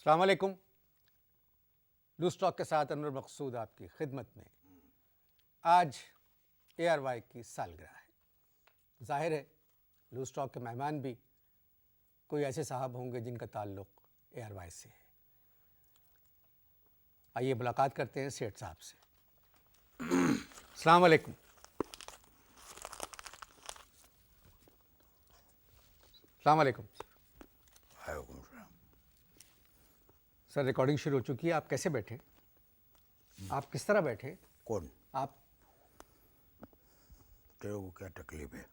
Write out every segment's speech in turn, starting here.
अस्सलाम वालेकुम। Loose talk के साथ अनवर मकसूद आपकी खिदमत में। आज ARY की सालगिरह है। जाहिर है लूज टॉक के मेहमान भी कोई ऐसे साहब होंगे जिनका ताल्लुक़ ARY से है। आइए मुलाकात करते हैं सेठ साहब से। अस्सलाम वालेकुम। अस्सलाम वालेकुम। सर रिकॉर्डिंग शुरू हो चुकी है, आप कैसे बैठे? आप किस तरह बैठे? कौन? आप तेरे को क्या तकलीफ है?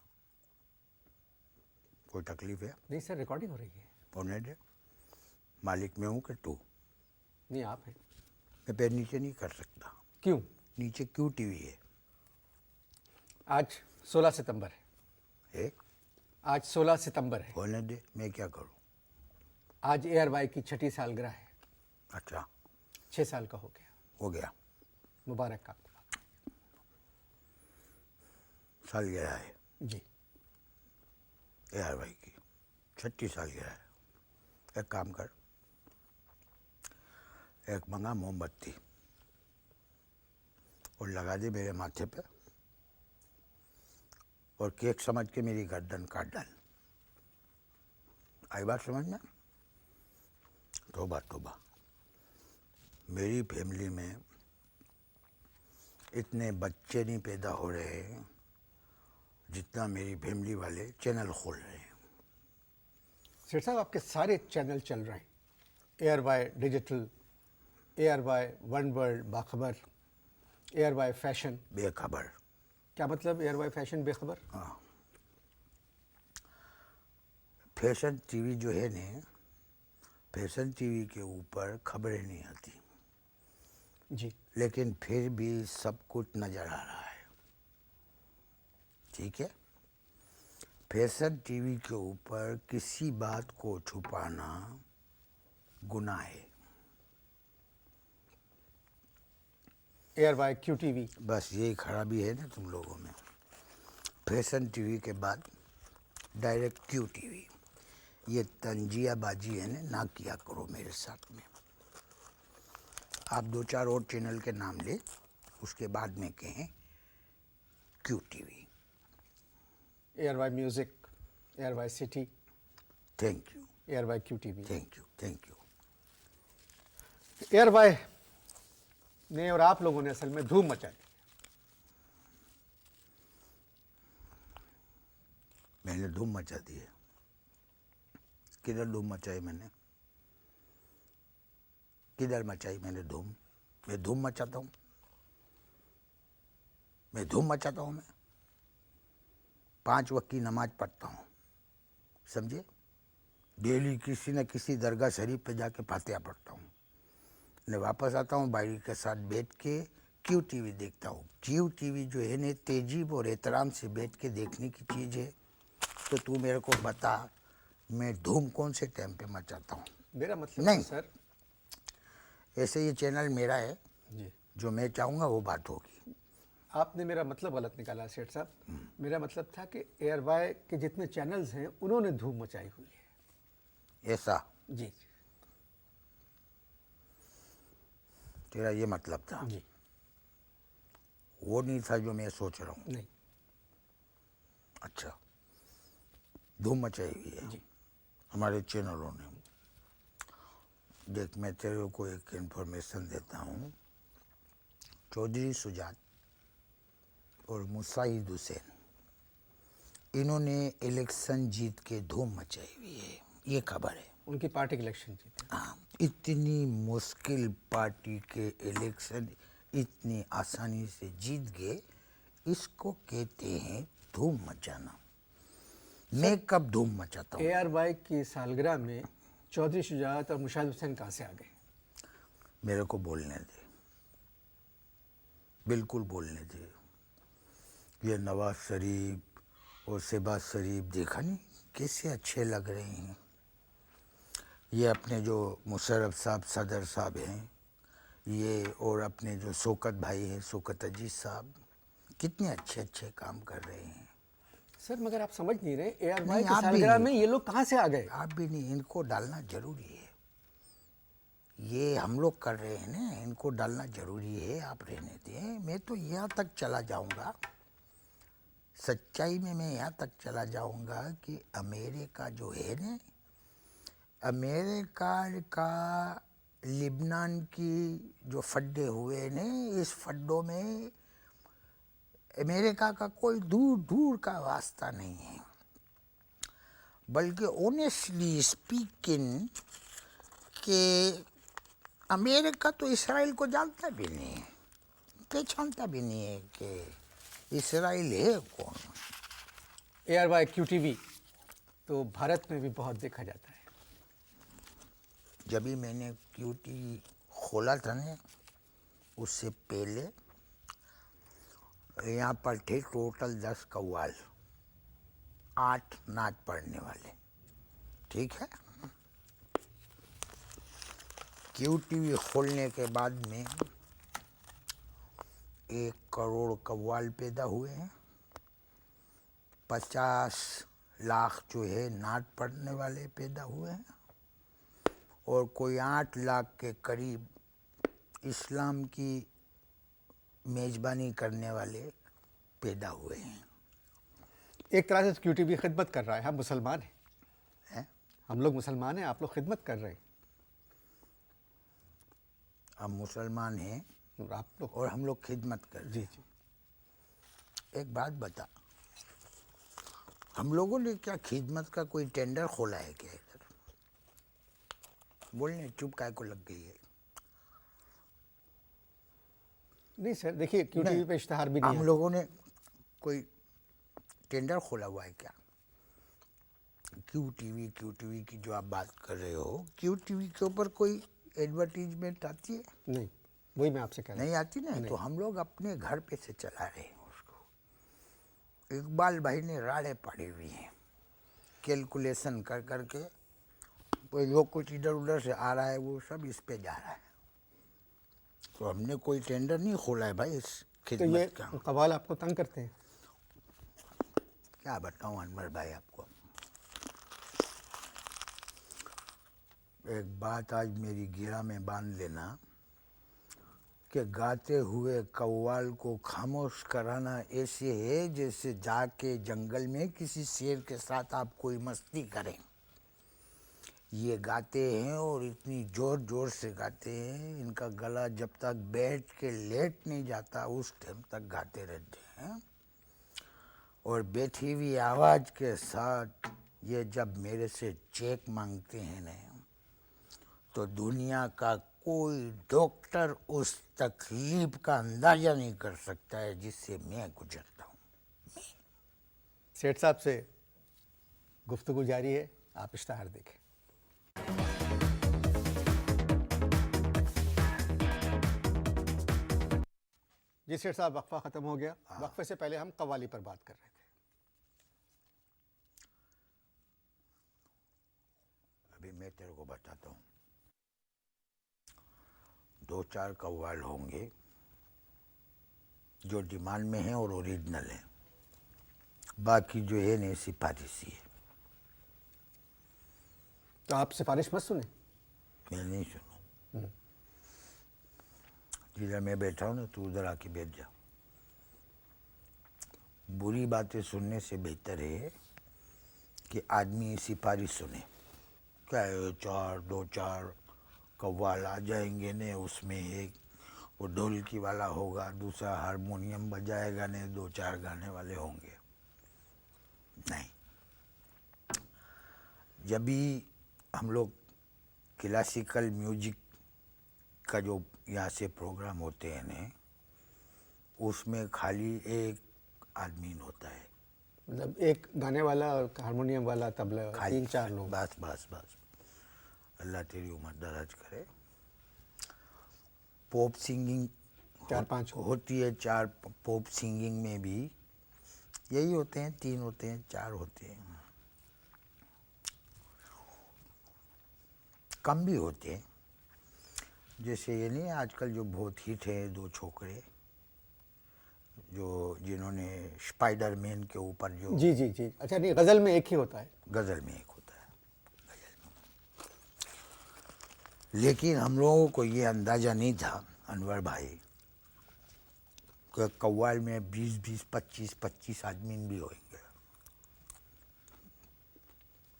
कोई तकलीफ है? नहीं सर, रिकॉर्डिंग हो रही है। होने दे। मालिक मैं हूँ कि तू? नहीं आप हैं। मैं पैर नीचे नहीं कर सकता। क्यों? नीचे क्यों टीवी है? आज 16 सितंबर है। ए? आज 16 सितंबर है। होने दे, मैं क्या करूँ? आज ARY की छठी सालगिरह है। अच्छा 6 साल का हो गया। हो गया। मुबारक आपको। सालगिरह है जी। ARY की 36 सालगिरह है। एक काम कर, एक मंगा मोमबत्ती और लगा दे मेरे माथे पे और केक समझ के मेरी गर्दन काट डाल। आई बात समझ में? तौबा तौबा। मेरी फैमिली में इतने बच्चे नहीं पैदा हो रहे हैं जितना मेरी फैमिली वाले चैनल खोल रहे हैं। सेठ साहब आपके सारे चैनल चल रहे हैं। ARY digital, ARY one world बाखबर, ARY फैशन। बेखबर। क्या मतलब ARY फैशन बेखबर? हाँ, फैशन टीवी जो है ना, फैशन टीवी के ऊपर खबरें नहीं आती, जी। लेकिन फिर भी सब कुछ नज़र आ रहा है। ठीक है? फैशन टीवी के ऊपर किसी बात को छुपाना गुनाह है। ARY QTV। बस यही खराबी है ना तुम लोगों में। फैशन टीवी के बाद डायरेक्ट क्यू टीवी। ये तंजियाबाजी है ना किया करो मेरे साथ में। आप 2-4 और चैनल के नाम ले, उसके बाद में कहें Q TV. ARY music, ARY city, thank you, ARY QTV। Thank you, thank you. ARY ने और आप लोगों ने असल में धूम मचा दी। मैंने धूम मचा दी है? किधर धूम मचाई मैंने? किधर मचाई मैंने धूम? मैं धूम मचाता हूँ? मैं धूम मचाता हूँ? मैं 5 वक्त की नमाज पढ़ता हूँ, समझे? डेली किसी न किसी दरगाह शरीफ पे जाके फातिहा पढ़ता हूँ। मैं वापस आता हूँ, बाइडी के साथ बैठ के क्यू टीवी देखता हूँ। क्यू टीवी जो है ना, तेजीब और एहतराम से बैठ के देखने की चीज़ है। तो तू मेरे को बता, मैं धूम कौन से टाइम पे मचाता हूँ? मेरा मतलब नहीं सर, ऐसे ये चैनल मेरा है, जी जो मैं चाहूँगा वो बात होगी। आपने मेरा मतलब गलत निकाला सेठ साहब। मेरा मतलब था कि ARY के जितने चैनल्स हैं उन्होंने धूम मचाई हुई है। ऐसा जी तेरा ये मतलब था? जी। वो नहीं था जो मैं सोच रहा हूँ। नहीं। अच्छा, धूम मचाई हुई है जी हमारे चैनलों ने। देख, मैं तेरे को एक इन्फॉर्मेशन देता हूँ। चौधरी सुजात और मुसाहिद हुसैन, इन्होंने इलेक्शन जीत के धूम मचाई हुई है, ये खबर है। उनकी पार्टी के इलेक्शन जीते। हाँ, इतनी मुश्किल पार्टी के इलेक्शन इतनी आसानी से जीत गए, इसको कहते हैं धूम मचाना। मैं कब धूम मचाता हूँ? ARY की सालगिरह में चौधरी शुजात और मुशाहिद हुसैन कहाँ से आ गए? मेरे को बोलने दे, बिल्कुल बोलने दे। ये नवाज शरीफ और शहबाज शरीफ देखा नहीं कैसे अच्छे लग रहे हैं। ये अपने जो मुशर्रफ साहब सदर साहब हैं, ये और अपने जो शौकत भाई हैं, शौकत अजीज साहब, कितने अच्छे अच्छे काम कर रहे हैं। सर मगर आप समझ नहीं रहे, ARY नहीं, की आप भी सालगिरह नहीं। में ये लोग कहाँ से आ गए? आप भी नहीं, इनको डालना जरूरी है। ये हम लोग कर रहे हैं ना, इनको डालना जरूरी है, आप रहने दें। मैं तो यहाँ तक चला जाऊंगा, सच्चाई में मैं यहाँ तक चला जाऊंगा कि अमेरिका जो है ना, अमेरिका का लिबनान की जो फड्डे हुए ने, इस फड्डों में अमेरिका का कोई दूर दूर का वास्ता नहीं है। बल्कि ऑनेस्टली स्पीकिंग कि अमेरिका तो इसराइल को जानता भी नहीं है, पहचानता भी नहीं है कि इसराइल है कौन। ARY QTV तो भारत में भी बहुत देखा जाता है। जब भी मैंने QTV खोला था ना, उससे पहले यहाँ पर थे टोटल 10 कव्वाल, 8 नाच पढ़ने वाले, ठीक है। QTV खोलने के बाद में 1 करोड़ कव्वाल पैदा हुए हैं, 50 लाख जो है नाट पढ़ने वाले पैदा हुए हैं, और कोई 8 लाख के करीब इस्लाम की मेज़बानी करने वाले पैदा हुए हैं। एक तरह से QTV खिदमत कर रहा है। हम मुसलमान हैं, हैं? हम लोग मुसलमान हैं, आप लोग खिदमत कर रहे हैं। हम मुसलमान हैं और आप लोग, और हम लोग खिदमत कर रहे जी हैं। जी, एक बात बता, हम लोगों ने क्या खिदमत का कोई टेंडर खोला है क्या इधर? बोलने चुप काय को लग गई है? नहीं सर, देखिए QTV पे इश्तहार भी नहीं हम है। लोगों ने कोई टेंडर खोला हुआ है क्या? QTV की जो आप बात कर रहे हो, QTV के ऊपर कोई एडवर्टीजमेंट आती है? नहीं, वही मैं आपसे कह रहा हूँ। नहीं आती ना, तो हम लोग अपने घर पे से चला रहे हैं उसको। इकबाल भाई ने राड़े पाड़ी हुई हैं, कैलकुलेशन कर करके, कोई लोग कुछ इधर उधर से आ रहा है, वो सब इस पे जा रहा है। तो हमने कोई टेंडर नहीं खोला है भाई इस तो ये खिदमत का। कवाल आपको तंग करते हैं? क्या बताऊं अनवर भाई आपको, एक बात आज मेरी गिरा में बांध लेना कि गाते हुए कव्वाल को खामोश कराना ऐसे है जैसे जाके जंगल में किसी शेर के साथ आप कोई मस्ती करें। ये गाते हैं और इतनी जोर जोर से गाते हैं, इनका गला जब तक बैठ के लेट नहीं जाता उस टाइम तक गाते रहते हैं। और बैठी हुई आवाज़ के साथ ये जब मेरे से चेक मांगते हैं ना, तो दुनिया का कोई डॉक्टर उस तकलीफ का अंदाजा नहीं कर सकता है जिससे मैं गुजरता हूँ। सेठ साहब से गुफ्तगू जारी है, आप इश्तहार देखें। जी सेठ साहब, वक्फा ख़त्म हो गया। वक्फे से पहले हम कव्वाली पर बात कर रहे थे। अभी मैं तेरे को बताता हूँ, 2-4 कव्वाल होंगे जो डिमांड में है और ओरिजिनल है, बाकी जो है नहीं सिफारिशी है। तो आप सिफारिश मत सुने। मैं नहीं सुनूं, जिधर मैं बैठा हूँ ना, तू उधर आके बैठ जा। बुरी बातें सुनने से बेहतर है कि आदमी सिफारिश सुने। क्या है, 2-4 कव्वाल आ जाएंगे ने, उसमें एक वो ढोलकी वाला होगा, दूसरा हारमोनियम बजाएगा ने, 2-4 गाने वाले होंगे। नहीं, जब भी हम लोग क्लासिकल म्यूजिक का जो यहाँ से प्रोग्राम होते हैं ना, उसमें खाली एक आदमी होता है, मतलब एक गाने वाला और हारमोनियम वाला, तबला, खाली 3-4 लोग। बस बस बस। अल्लाह तेरी उम्र दराज करे। पॉप सिंगिंग 4-5 होती है, 4 पॉप सिंगिंग में भी यही होते हैं, 3 होते हैं, 4 होते हैं, कम भी होते हैं। जैसे ये नहीं आजकल जो बहुत हिट है, 2 छोकरे जो जिन्होंने स्पाइडरमैन के ऊपर जो जी जी जी, अच्छा नहीं, गज़ल में एक ही होता है। गज़ल में एक होता है, लेकिन हम लोगों को ये अंदाज़ा नहीं था अनवर भाई कि कव्वाल में 20-20, 25-25 आदमी भी होंगे।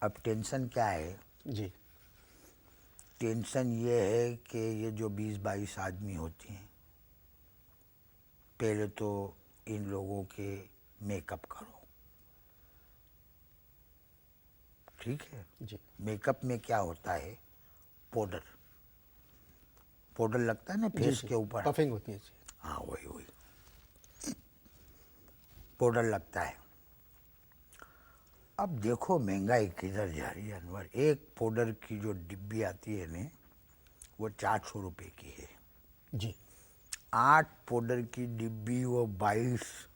अब टेंशन क्या है? जी टेंशन ये है कि ये जो 20-22 आदमी होते हैं, पहले तो इन लोगों के मेकअप करो, ठीक है? जी मेकअप में क्या होता है? पाउडर, पाउडर लगता है ना जी फेस जी के ऊपर। पफिंग होती है जी। हाँ वही वही पाउडर लगता है। अब देखो महंगाई किधर जा रही है अनवर। एक पाउडर की जो डिब्बी आती है ना, वो 400 रुपये की है। जी 8 पाउडर की डिब्बी वो 22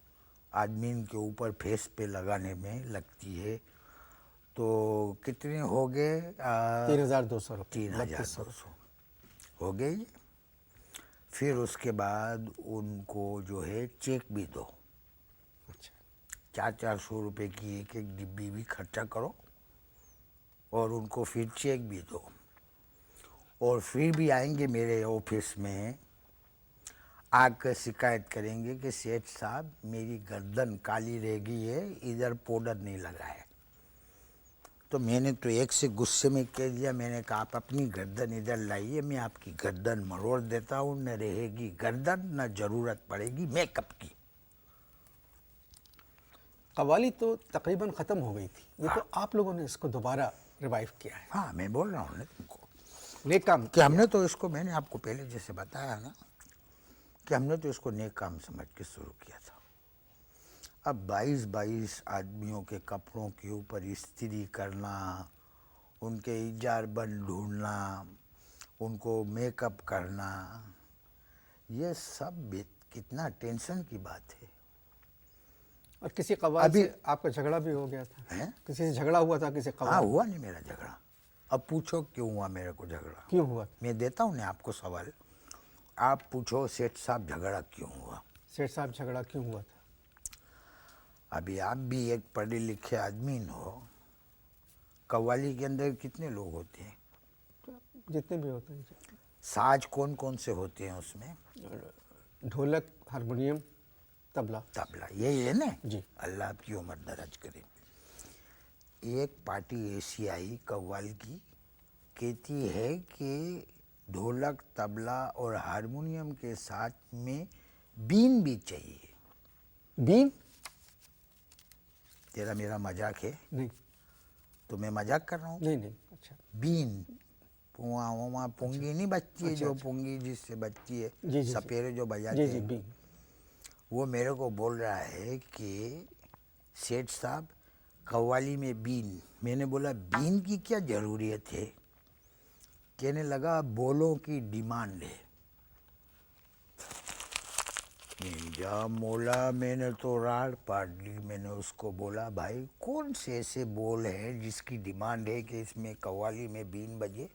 आदमी के ऊपर फेस पे लगाने में लगती है, तो कितने हो गए? 3,200 रुपये, 3,200 हो गए। फिर उसके बाद उनको जो है चेक भी दो। अच्छा 400 रुपये की एक एक डिब्बी भी खर्चा करो और उनको फिर चेक भी दो। और फिर भी आएंगे मेरे ऑफिस में, आकर शिकायत करेंगे कि सेठ साहब मेरी गर्दन काली रह गई है, इधर पाउडर नहीं लगा है। तो मैंने तो एक से गुस्से में कह दिया, मैंने कहा आप अपनी गर्दन इधर लाइए, मैं आपकी गर्दन मरोड़ देता हूँ, न रहेगी गर्दन न जरूरत पड़ेगी मेकअप की। कव्वाली तो तकरीबन ख़त्म हो गई थी, ये तो आप लोगों ने इसको दोबारा रिवाइव किया है। हाँ मैं बोल रहा हूँ ना तुमको नेक काम कि हमने तो इसको, मैंने आपको पहले जैसे बताया ना कि हमने तो इसको नेक काम समझ के शुरू किया था। अब 22-22 आदमियों के कपड़ों के ऊपर इस्त्री करना, उनके इजार बन ढूंढना, उनको मेकअप करना, ये सब कितना टेंशन की बात है। और किसी कव्वाल अभी- से आपका झगड़ा भी हो गया था? हैं? किसी से झगड़ा हुआ था किसी हाँ कव्वाल? हुआ नहीं मेरा झगड़ा। अब पूछो क्यों हुआ मेरे को झगड़ा? क्यों हुआ? मैं देता हूँ ना आपको सवाल, आप पूछो सेठ साहब झगड़ा क्यों हुआ। सेठ साहब झगड़ा क्यों हुआ था? अभी आप भी एक पढ़े लिखे आदमी हो, कव्वाली के अंदर कितने लोग होते हैं? जितने भी होते हैं जी। साज कौन कौन से होते हैं उसमें? ढोलक, हारमोनियम, तबला। तबला, यही है ना जी। अल्लाह आपकी उम्र दराज करे। एक पार्टी ऐसी आई कव्वाल की, कहती है कि ढोलक, तबला और हारमोनियम के साथ में बीन भी चाहिए। बीन? तेरा मेरा मजाक है? नहीं तो मैं मजाक कर रहा हूँ? नहीं नहीं। अच्छा बीन, पुआ वुआ पुंगी नहीं बजती है, अच्छा, जो अच्छा। पुंगी जिससे बजती है, जी जी सपेरे जो जी बजाते जी हैं, बीन। वो मेरे को बोल रहा है कि सेठ साहब कव्वाली में बीन। मैंने बोला बीन की क्या ज़रूरत है? कहने लगा बोलों की डिमांड है। जा मोला, मैंने तो राड़ पाट ली। मैंने उसको बोला भाई कौन से ऐसे बोल हैं जिसकी डिमांड है कि इसमें कव्वाली में बीन बजे?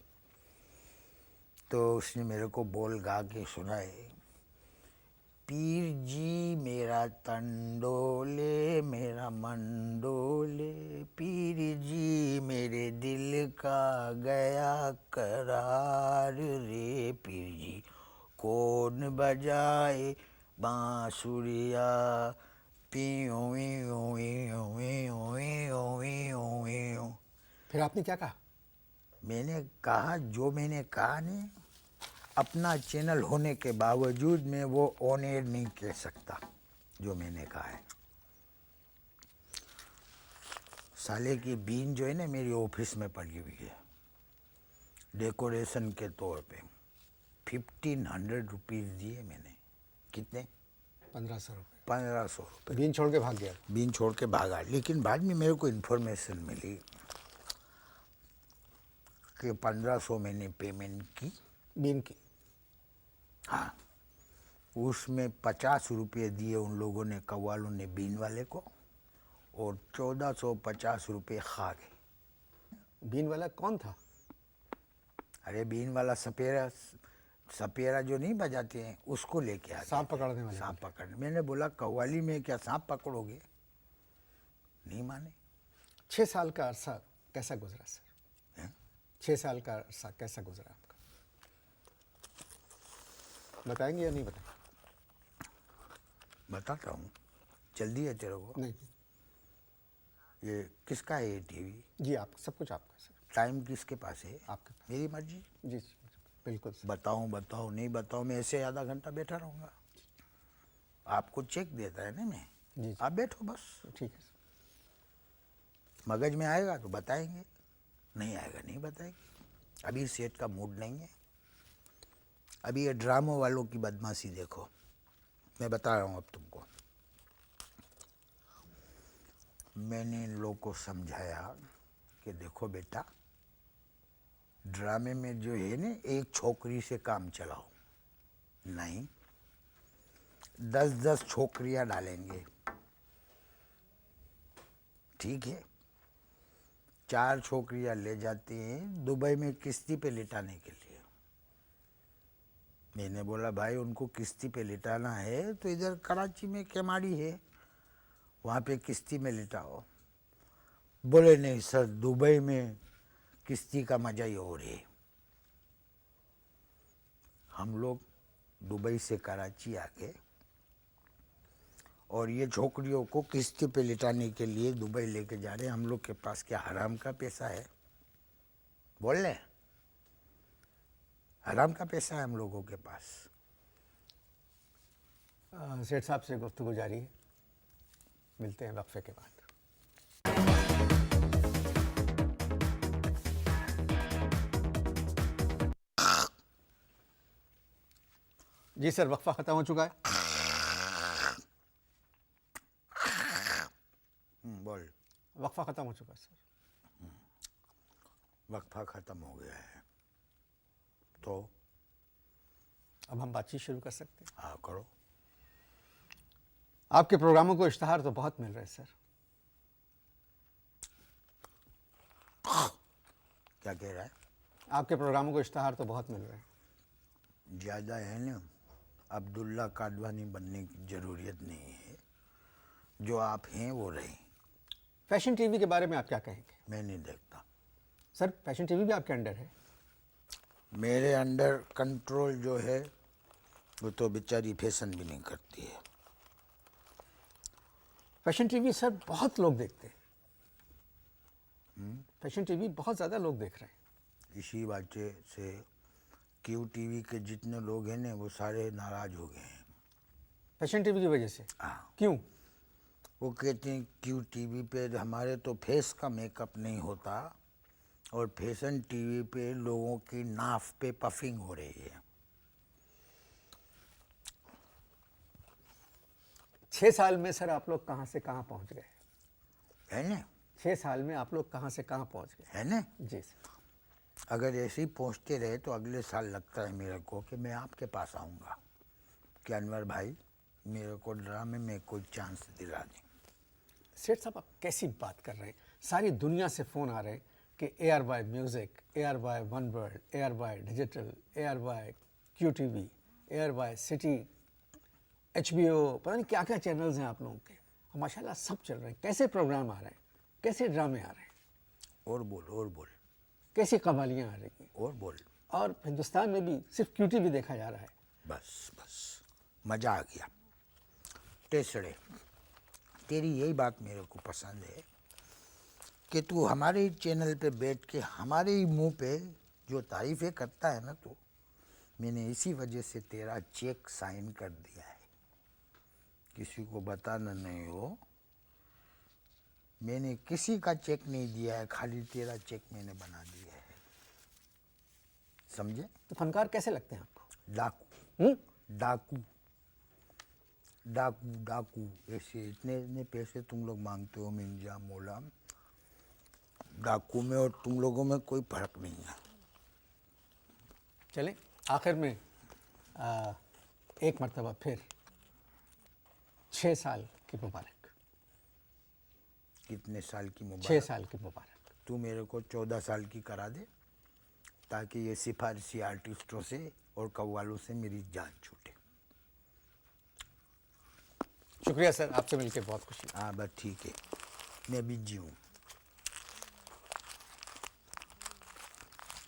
तो उसने मेरे को बोल गा के सुनाए, पीर जी मेरा तंडोले मेरा मंडोले, पीर जी मेरे दिल का गया करार रे, पीर जी कौन बजाए बांसुरिया, पियो वियो वियो वियो वियो वियो वियो। फिर आपने क्या कहा? मैंने कहा जो मैंने कहा नहीं, अपना चैनल होने के बावजूद मैं वो ऑन एयर नहीं कह सकता जो मैंने कहा है। साले की बीन जो है ना मेरी ऑफिस में पड़ी हुई है डेकोरेशन के तौर पे। 1500 रुपीज़ दिए मैंने। कितने? 1,500 रुपये। 1500 रुपये। बीन छोड़ के भाग गया? बीन छोड़ के भागा। लेकिन बाद में मेरे को इन्फॉर्मेशन मिली कि 1500 मैंने पेमेंट की बीन की? हाँ, उसमें 50 रुपये दिए उन लोगों ने, कव्वालों ने बीन वाले को, और 1450 रुपये खा गए। बीन वाला कौन था? अरे बीन वाला सपेरा, सपेरा जो नहीं बजाते हैं उसको लेके आ गए। सांप पकड़ने वाले? सांप पकड़ने। मैंने बोला कव्वाली में क्या सांप पकड़ोगे? नहीं माने। 6 साल का अरसा कैसा गुजरा सर? हैं? 6 साल का अरसा कैसा गुजरा आपका? बताएंगे या नहीं बताएंगे? बताता हूँ, जल्दी है तेरे को। नहीं ये किसका है ये टीवी? जी, आप सब कुछ आपका सर, टाइम किसके पास है? आपके पास। मेरी मर्जी। जी जी बिल्कुल सर। बताऊँ बताऊँ नहीं बताऊँ, मैं ऐसे आधा घंटा बैठा रहूँगा? आपको चेक देता है ना मैं, जी जी आप बैठो बस। ठीक है सर। मगज में आएगा तो बताएंगे, नहीं आएगा नहीं बताएंगे। अभी सेठ का मूड नहीं है। अभी ये ड्रामों वालों की बदमाशी देखो, मैं बता रहा हूँ अब तुमको। मैंने इन लोगों को समझाया कि देखो बेटा, ड्रामे में जो है ना, एक छोकरी से काम चलाओ नहीं, 10-10 छोकरियां डालेंगे, ठीक है? 4 छोकरियां ले जाते हैं दुबई में किश्ती पे लिटाने के लिए। मैंने बोला भाई उनको किश्ती पे लिटाना है तो इधर कराची में केमाड़ी है, वहाँ पे किश्ती में लिटाओ। बोले नहीं सर, दुबई में किश्ती का मजा ही और है। हम लोग दुबई से कराची आ गए और ये छोकरियों को किश्ती पे लिटाने के लिए दुबई लेके जा रहे हैं। हम लोग के पास क्या हराम का पैसा है? बोल ले, हराम का पैसा है हम लोगों के पास। सेठ साहब से गुफ्तगू जारी है, मिलते हैं वक्फे के बाद। जी सर, वक्फा ख़त्म हो चुका है। बोल। वक्फा ख़त्म हो चुका है सर। वक्फा ख़त्म हो गया है तो अब हम बातचीत शुरू कर सकते हैं। हाँ करो। आपके प्रोग्रामों को इश्तहार तो बहुत मिल रहे हैं सर। क्या कह रहा है? आपके प्रोग्रामों को इश्तहार तो बहुत मिल रहे हैं। ज़्यादा है ना, अब्दुल्ला कादवानी बनने की ज़रूरत नहीं है, जो आप हैं वो रहे। फैशन टीवी के बारे में आप क्या कहेंगे? मैं नहीं देखता। सर, फैशन टीवी भी आपके अंडर है? मेरे अंडर कंट्रोल जो है वो तो बेचारी फैशन भी नहीं करती है। फैशन टीवी सर बहुत लोग देखते हैं। फैशन टीवी बहुत ज़्यादा लोग देख रहे हैं। इसी वजह से क्यू टीवी के जितने लोग हैं ना वो सारे नाराज़ हो गए हैं। फैशन टीवी की वजह से? हाँ, क्यों? वो कहते हैं क्यू टीवी पे हमारे तो फेस का मेकअप नहीं होता और फैशन टीवी पे लोगों की नाफ पे पफिंग हो रही है। 6 साल में सर आप लोग कहाँ से कहाँ पहुँच गए? है ना? 6 साल में आप लोग कहाँ से कहाँ पहुँच गए? है ना? जी सर। अगर ऐसे ही पहुँचते रहे तो अगले साल लगता है मेरे को कि मैं आपके पास आऊँगा कि अनवर भाई मेरे को ड्रामे में कोई चांस दिला दें। सेठ साहब, आप कैसी बात कर रहे हैं? सारी दुनिया से फ़ोन आ रहे हैं कि air by music, air by one world, air by digital, air by Q TV, air by city, HBO, पता नहीं क्या क्या चैनल्स हैं आप लोगों के। माशाल्लाह सब चल रहे हैं। कैसे प्रोग्राम आ रहे हैं, कैसे ड्रामे आ रहे हैं, और बोल, और बोल, कैसी कवालियाँ आ रही हैं। और बोल। और हिंदुस्तान में भी सिर्फ क्यू टीवी देखा जा रहा है। बस बस, मज़ा आ गया। टेसड़े, तेरी यही बात मेरे को पसंद है कि तू हमारे ही चैनल पे बैठ के हमारे ही मुंह पे जो तारीफ़ें करता है ना, तो मैंने इसी वजह से तेरा चेक साइन कर दिया है। किसी को बताना नहीं हो, मैंने किसी का चेक नहीं दिया है, खाली तेरा चेक मैंने बना दिया है। समझे? तो फनकार कैसे लगते हैं आपको? डाकू, डाकू, डाकू, डाकू, ऐसे इतने इतने पैसे तुम लोग मांगते हो मिंजा मोला। डाकू में और तुम लोगों में कोई फर्क नहीं है। चलें, आखिर में एक मरतबा फिर 6 साल की मुबारक। कितने साल की 6 मुबारक? साल की मुबारक। तू मेरे को 14 साल की करा दे ताकि ये सिफारिशी आर्टिस्टों से और कव्वालों से मेरी जान छूटे। शुक्रिया सर, आपसे मिलकर बहुत खुशी। हाँ बस ठीक है, मैं बिजी हूँ।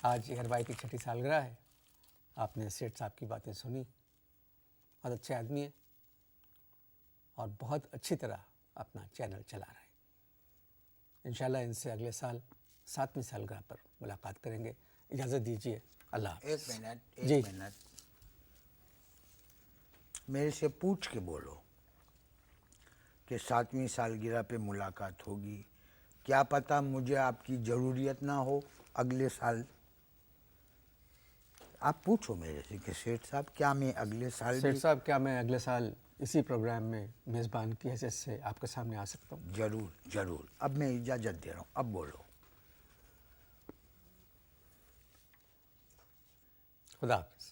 आज एयर बाय की 6ठी सालगिरह है। आपने सेठ साहब की बातें सुनी, बहुत अच्छे आदमी हैं और बहुत अच्छी तरह अपना चैनल चला रहे हैं। इंशाल्लाह इनसे अगले साल 7वीं सालगिरह पर मुलाकात करेंगे। इजाज़त दीजिए, अल्लाह हाफ़िज़। एक मिनट मेरे से पूछ के बोलो कि 7वीं सालगिरह पे मुलाकात होगी। क्या पता मुझे आपकी ज़रूरियत ना हो अगले साल। आप पूछो मेरे से कि सेठ साहब क्या मैं अगले साल सेठ भी साहब, क्या मैं अगले साल इसी प्रोग्राम में मेज़बान की हैसियत से आपके सामने आ सकता हूँ? जरूर जरूर। अब मैं इजाज़त दे रहा हूँ, अब बोलो। खुदा हाफ़िज़।